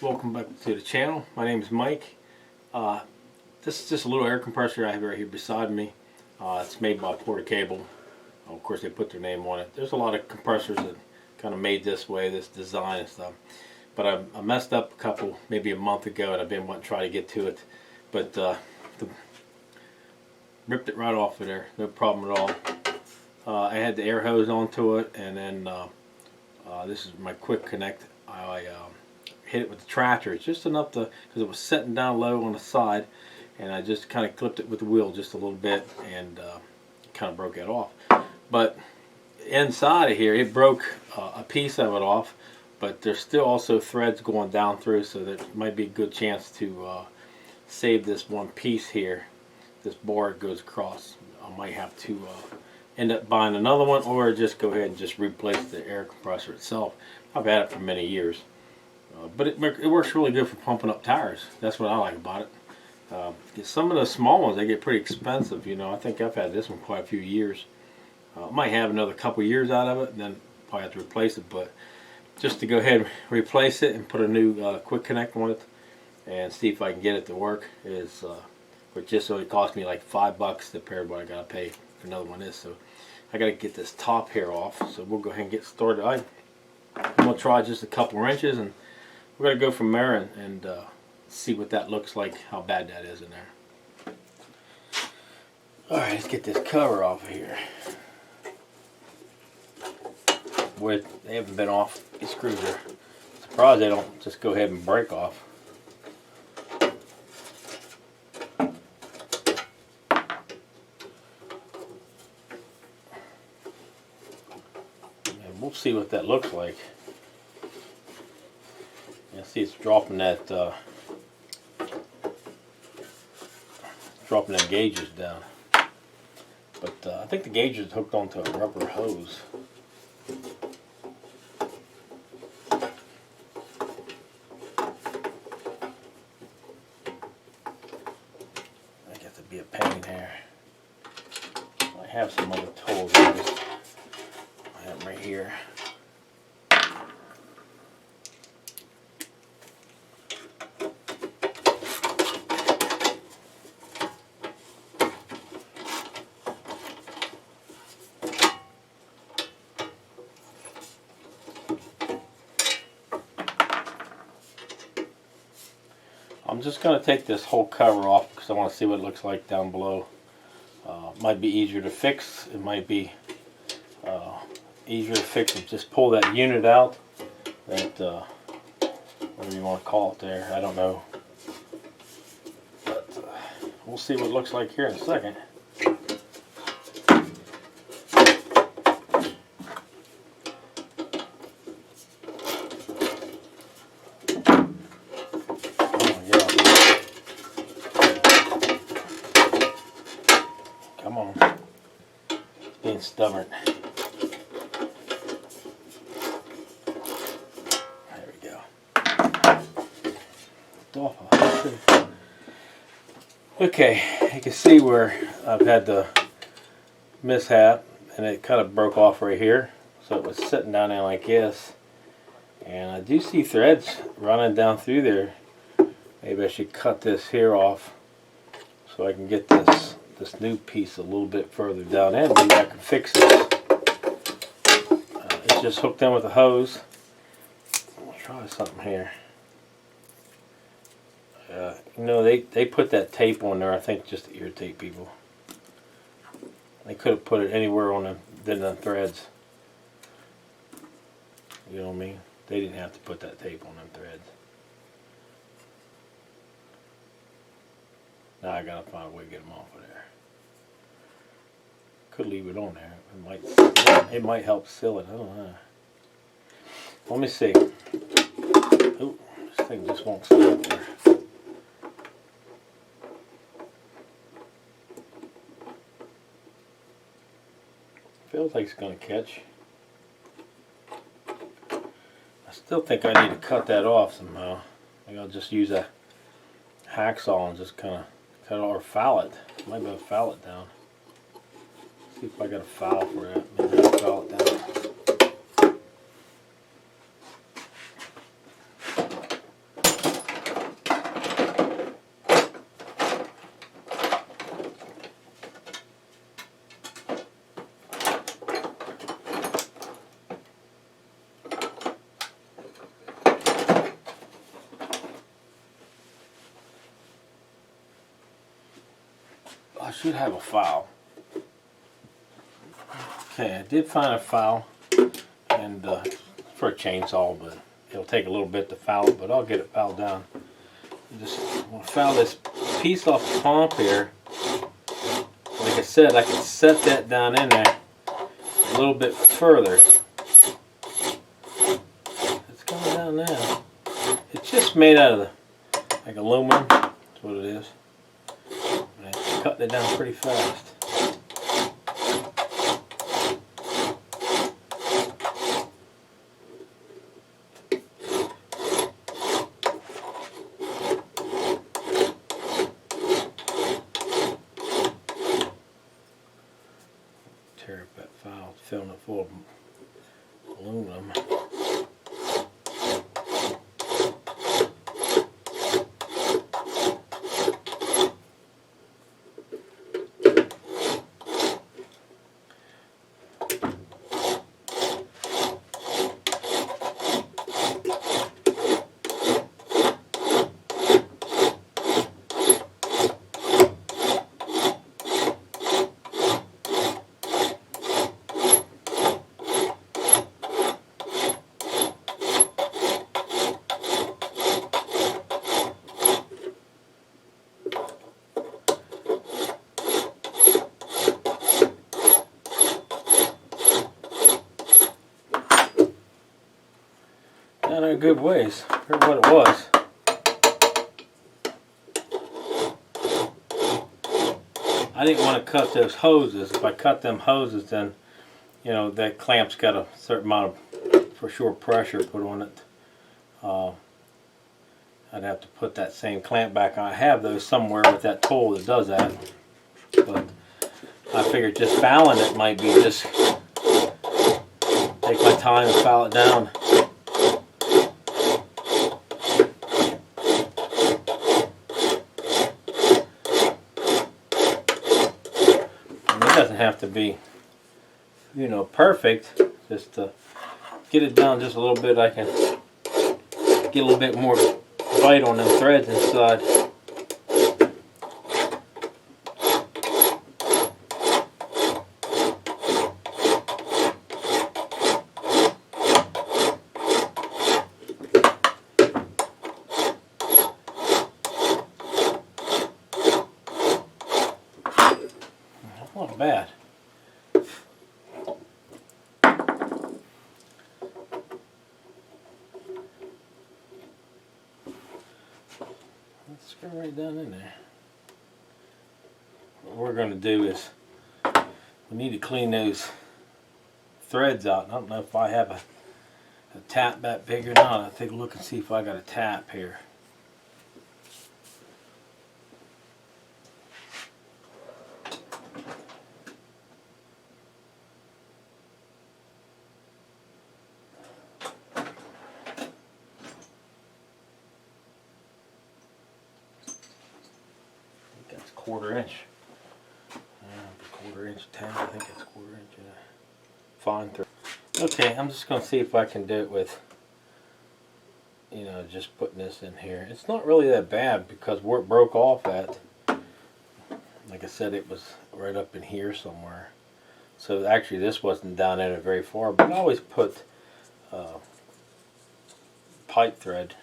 Welcome back to the channel. My name is Mike. This is just a little air compressor I have right here beside me. It's made by Porter Cable. Of course, they put their name on it. There's a lot of compressors that kind of made this way, this design and stuff. But I messed up a couple maybe a month ago, and I've been wanting to try to get to it. But ripped it right off of there. No problem at all. I had the air hose onto it, and then this is my quick connect. I hit it with the tractor. It's just enough to, because it was sitting down low on the side, and I just kind of clipped it with the wheel just a little bit, and kind of broke it off. But inside of here, it broke a piece of it off, but there's still also threads going down through, so there might be a good chance to save this one piece here. This bar goes across. I might have to end up buying another one, or just go ahead and just replace the air compressor itself. I've had it for many years. But it works really good for pumping up tires. That's what I like about it. Some of the small ones, they get pretty expensive. You know, I think I've had this one quite a few years. Might have another couple years out of it, and then probably have to replace it. But just to go ahead and replace it and put a new quick connect on it and see if I can get it to work is, which just only cost me like $5 compared to what I gotta pay for another one is. So I gotta get this top here off. So we'll go ahead and get started. I'm gonna try just a couple wrenches, and we're going to go from there and see what that looks like, how bad that is in there. Alright, let's get this cover off of here. Boy, they haven't been off. These screws are surprised they don't just go ahead and break off. And we'll see what that looks like. See, it's dropping that gauges down, but I think the gauge is hooked onto a rubber hose. I got to be a pain here. I have some other tools. I have them right here. I'm just going to take this whole cover off because I want to see what it looks like down below. Might be easier to fix. It might be easier to fix and just pull that unit out. That whatever you want to call it there. I don't know. But we'll see what it looks like here in a second. Come on. Being stubborn. There we go. Okay, you can see where I've had the mishap, and it kind of broke off right here. So it was sitting down there like this. And I do see threads running down through there. Maybe I should cut this here off so I can get this new piece a little bit further down in. Maybe I can fix this. It's just hooked in with a hose. I'll try something here. You know, they put that tape on there, I think, just to irritate people. They could have put it anywhere on the threads. You know what I mean? They didn't have to put that tape on them threads. Now I gotta find a way to get them off of there. Could leave it on there. It might help seal it. I don't know. Let me see. Oh, this thing just won't stay up there. Feels like it's gonna catch. I still think I need to cut that off somehow. Maybe I'll just use a hacksaw and just kind of cut it, or file it. Might be able to file it down. See if I got a file for that. Maybe I'll file it down. I should have a file. Okay, I did find a file, and for a chainsaw, but it'll take a little bit to file it, but I'll get it filed down. Just want to file this piece off the pump here. Like I said, I can set that down in there a little bit further. It's coming down now. It's just made out of like aluminum. That's what it is. And it's cutting it down pretty fast. Tear up that file, filling it full of aluminum. Down in a good ways. Here's what it was. I didn't want to cut those hoses. If I cut them hoses, then you know that clamp's got a certain amount of, for sure, pressure put on it. I'd have to put that same clamp back on. I have those somewhere with that tool that does that, but I figured just filing it might be just take my time and file it down. It doesn't have to be, you know, perfect. Just to get it down just a little bit, I can get a little bit more bite on them threads inside. Not bad. Let's screw right down in there. What we're going to do is we need to clean those threads out. I don't know if I have a tap that big or not. I'll take a look and see if I got a tap here. That's 1/4 inch. Yeah, 1/4 inch tap. I think it's 1/4 inch. Yeah. Fine thread. Okay, I'm just going to see if I can do it with, you know, just putting this in here. It's not really that bad because where it broke off at, like I said, it was right up in here somewhere. So actually this wasn't down in it very far, but I always put pipe thread.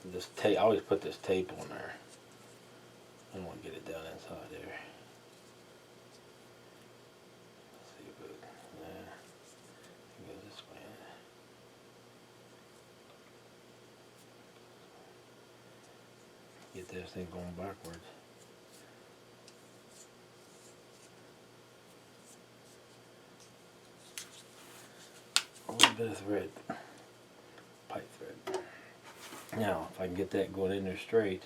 This tape. I always put this tape on there. I don't want to get it down inside there. Let's see if it, yeah, it goes this way. Get this thing going backwards. A little bit of thread, pipe thread. Now, if I can get that going in there straight.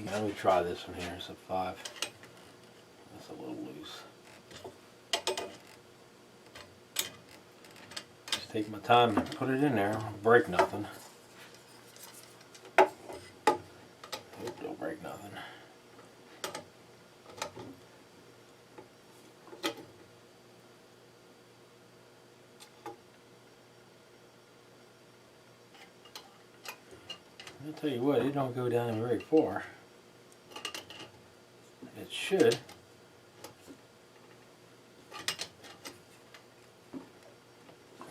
Let me try this one here. It's a 5. That's a little loose. Just take my time and put it in there. Don't break nothing. Don't break nothing. I'll tell you what, it don't go down very far. It should.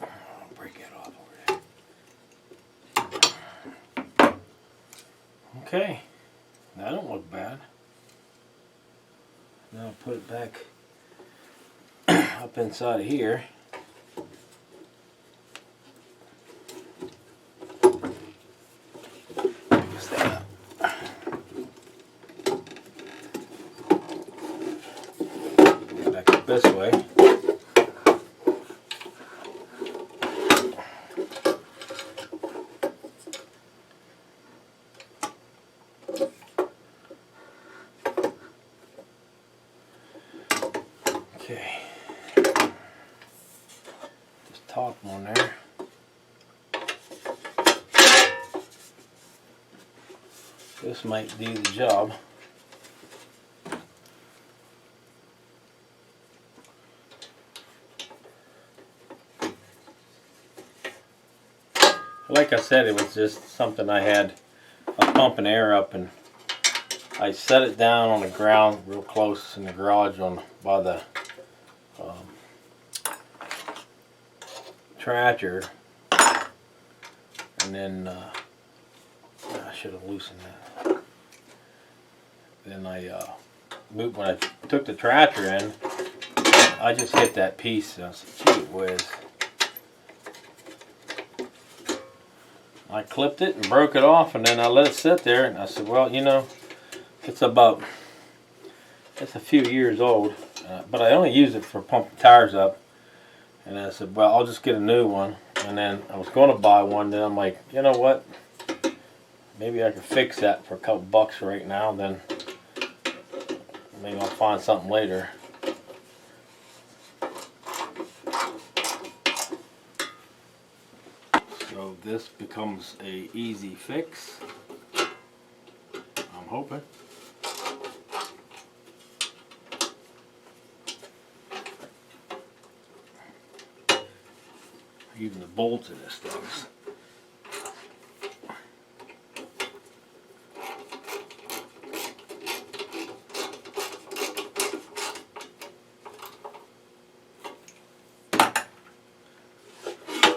I'll break it off over there. Okay, that don't look bad. Now I'll put it back up inside of here. This way. Okay. Just top one there. This might do the job. Like I said, it was just something I had. I was pumping air up and I set it down on the ground real close in the garage by the tractor, and then I should have loosened that. Then I moved when I took the tractor in. I just hit that piece and I said, gee whiz. I clipped it and broke it off, and then I let it sit there, and I said, well, you know, it's a few years old, but I only use it for pumping tires up. And I said, well, I'll just get a new one. And then I was going to buy one, then I'm like, you know what, maybe I could fix that for a couple bucks right now, then maybe I'll find something later. So this becomes a easy fix, I'm hoping. Even the bolts in this thing.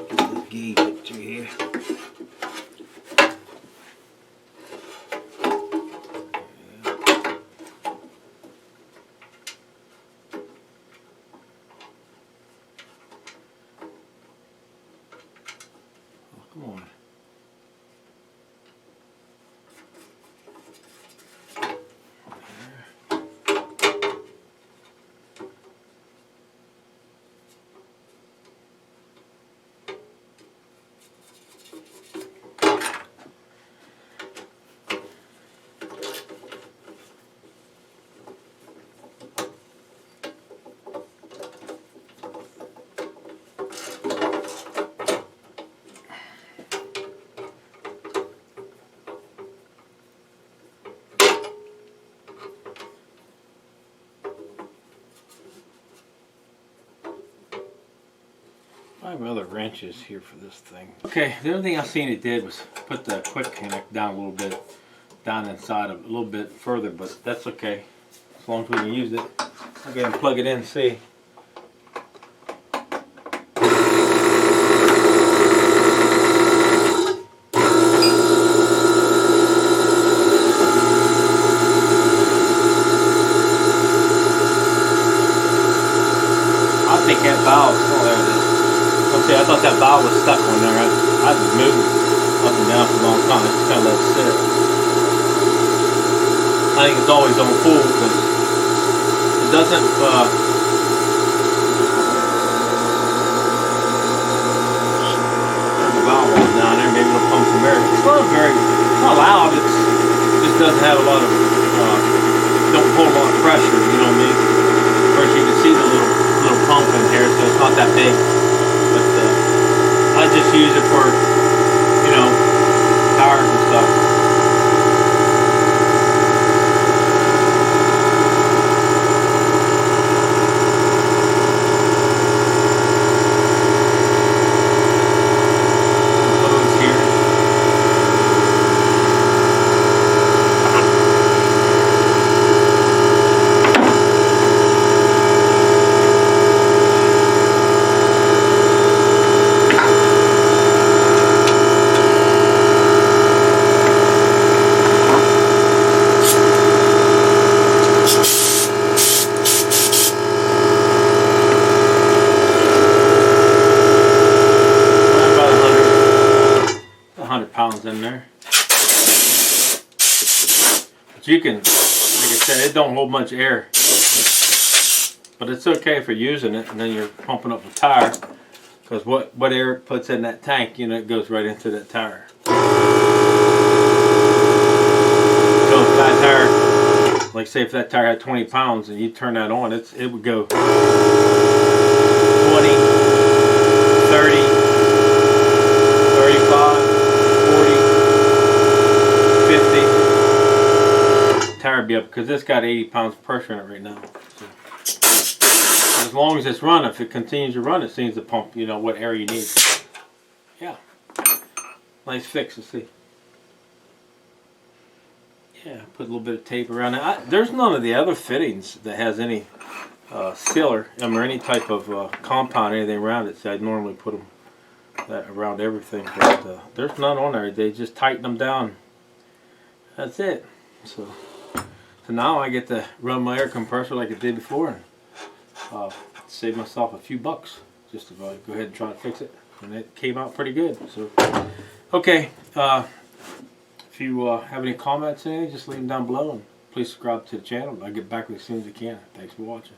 Get this gauge up through here. Come on. I have other wrenches here for this thing. Okay, the other thing I seen it did was put the quick connect down a little bit, down inside of a little bit further, but that's okay. As long as we can use it. I'll go ahead and plug it in and see. I think that valve's still there. It is. Okay, I thought that valve was stuck on there. I've been moving up and down for a long time. I just kind of let it sit. I think it's always on full because it doesn't. Turn the valve on down there. Maybe it'll pump some air. It's not loud. It just doesn't have a lot of. Don't pull a lot of pressure. You know what I mean? Of course, you can see the little pump in here, so it's not that big. But I just use it for, you know, tires and stuff. Hose here. But you can, like I said, it don't hold much air. But it's okay if you're using it and then you're pumping up the tire. Because what air it puts in that tank, you know, it goes right into that tire. So if that tire, like say if that tire had 20 pounds and you turn that on, it would go 20, 30, 35, 40, 50. Tire would be up because it's got 80 pounds of pressure in it right now. So as long as it's running, if it continues to run, it seems to pump, you know, what air you need. Yeah. Nice fix, let's see. Yeah, put a little bit of tape around it. There's none of the other fittings that has any sealer or any type of compound, anything around it. So I'd normally put them around everything, but there's none on there. They just tighten them down. That's it. So now I get to run my air compressor like I did before and save myself a few bucks just to go ahead and try to fix it. And it came out pretty good. So okay. If you have any comments or anything, just leave them down below and please subscribe to the channel. I'll get back with you as soon as I can. Thanks for watching.